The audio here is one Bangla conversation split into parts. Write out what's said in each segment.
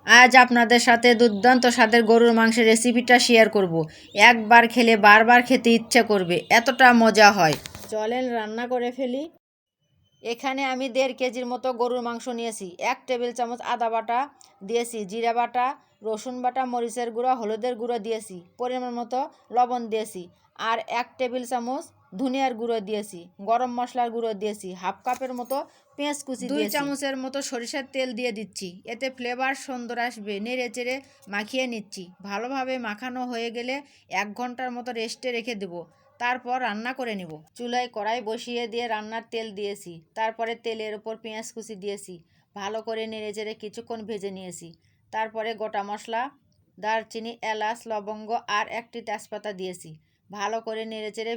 আজ আপনাদের সাথে দুর্দান্ত স্বাদের গরুর মাংসের রেসিপিটা শেয়ার করব। একবার খেলে বারবার খেতে ইচ্ছে করবে, এতটা মজা হয়। চলেন রান্না করে ফেলি। এখানে আমি 1.5 কেজির মতো গরুর মাংস নিয়েছি। 1 টেবিল চামচ আদা বাটা দিয়েছি, জিরা বাটা, রসুন বাটা, মরিচের গুঁড়া, হলুদের গুঁড়ো দিয়েছি, পরিমাণ মতো লবণ দিয়েছি, আর 1 টেবিল চামচ ধনিয়ার গুঁড়ো দিয়েছি, গরম মশলার গুঁড়ো দিয়েছি, হাফ কাপের মতো পেঁয়াজ কুচি দিয়েছি, 2 চামচের মতো সরিষার তেল দিয়ে দিচ্ছি। এতে ফ্লেভার সুন্দর আসবে। নেড়ে চেড়ে মাখিয়ে নিচ্ছি। ভালোভাবে মাখানো হয়ে গেলে 1 ঘন্টার মতো রেস্টে রেখে দেবো। তারপর রান্না করে নিব। চুলায় কড়াই বসিয়ে দিয়ে রান্নার তেল দিয়েছি। তারপরে তেলের ওপর পেঁয়াজ কুচি দিয়েছি। ভালো করে নেড়েচেড়ে কিছুক্ষণ ভেজে নিয়েছি। তারপরে গোটা মশলা, দারচিনি, এলাচ, লবঙ্গ আর 1টি তেজপাতা দিয়েছি। ভালো করে নেড়েচেড়ে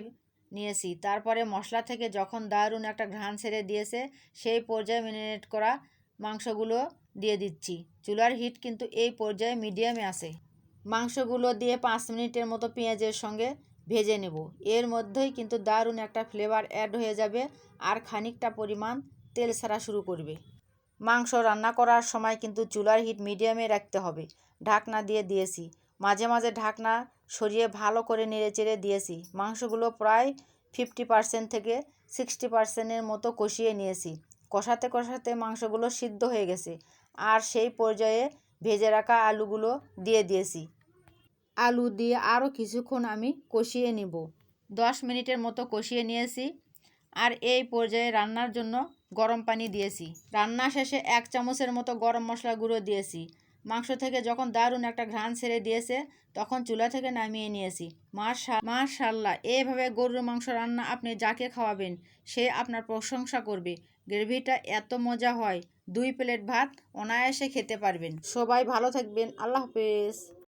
নিয়েছি। তারপরে মশলা থেকে যখন দারুণ একটা ঘ্রাণ ছেড়ে দিয়েছে, সেই পর্যায়ে ম্যারিনেট করা মাংসগুলো দিয়ে দিচ্ছি। চুলার হিট কিন্তু এই পর্যায়ে মিডিয়ামে আছে। মাংসগুলো দিয়ে 5 মিনিটের মতো পেঁয়াজের সঙ্গে ভেজে নেব। এর মধ্যেই কিন্তু দারুণ একটা ফ্লেভার অ্যাড হয়ে যাবে আর খানিকটা পরিমাণ তেল ছাড়া শুরু করবে। মাংস রান্না করার সময় কিন্তু চুলার হিট মিডিয়ামে রাখতে হবে। ঢাকনা দিয়ে দিয়েছি। মাঝে মাঝে ঢাকনা সরিয়ে ভালো করে নেড়েচেড়ে দিয়েছি। মাংসগুলো প্রায় 50% থেকে 60%-এর মতো কষিয়ে নিয়েছি। কষাতে কষাতে মাংসগুলো সিদ্ধ হয়ে গেছে আর সেই পর্যায়ে ভেজে রাখা আলুগুলো দিয়ে দিয়েছি। আলু দিয়ে আরও কিছুক্ষণ আমি কষিয়ে নিব। 10 মিনিটের মতো কষিয়ে নিয়েছি আর এই পর্যায়ে রান্নার জন্য গরম পানি দিয়েছি। রান্না শেষে 1 চামচের মতো গরম মশলা গুঁড়ো দিয়েছি। মাংস থেকে যখন দারুণ একটা ঘ্রাণ ছেড়ে দিয়েছে, তখন চুলা থেকে নামিয়ে নিয়েছি। মাশাআল্লাহ, এইভাবে গরুর মাংস রান্না আপনি যাকে খাওয়াবেন সে আপনার প্রশংসা করবে। গ্রেভিটা এত মজা হয়, 2 প্লেট ভাত অনায়াসে খেতে পারবেন। সবাই ভালো থাকবেন। আল্লাহ হাফেজ।